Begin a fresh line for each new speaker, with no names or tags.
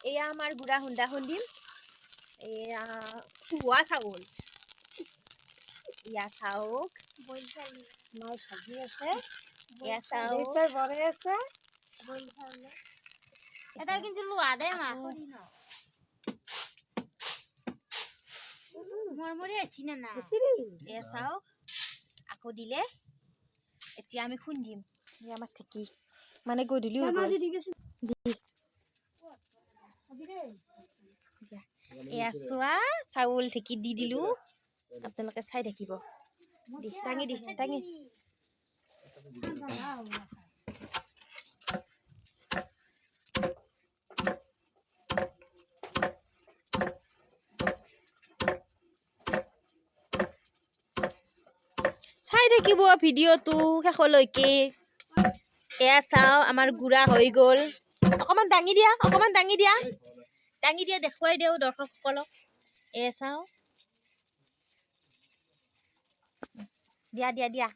এয়া আমাৰ গুড়া খুন্দা খুন্দিম এয়া খোৱা চাউল এয়া চাওক মাই ভাজি আছে এয়া চাওক বনাই আছে
এটা কিন্তু লোৱা দে মা মৰমৰি আছে না না
এয়া চাওক আকৌ দিলে এতিয়া আমি খুন্দিম এয়া আমাৰ ঠেকি মানে গধূলি হৈ গ'ল এয়া চোৱা চাউল ঢেঁকীত দি দিলো আপোনালোকে চাই থাকিব দাঙি দাঙি চাই থাকিব ভিডিঅ'টো শেষলৈকে এয়া চাও আমাৰ গুড়া হৈ গ'ল অকমান দাঙি দিয়া দেখুৱাই দিও দৰ্শকসকলক এয়া চাও দিয়া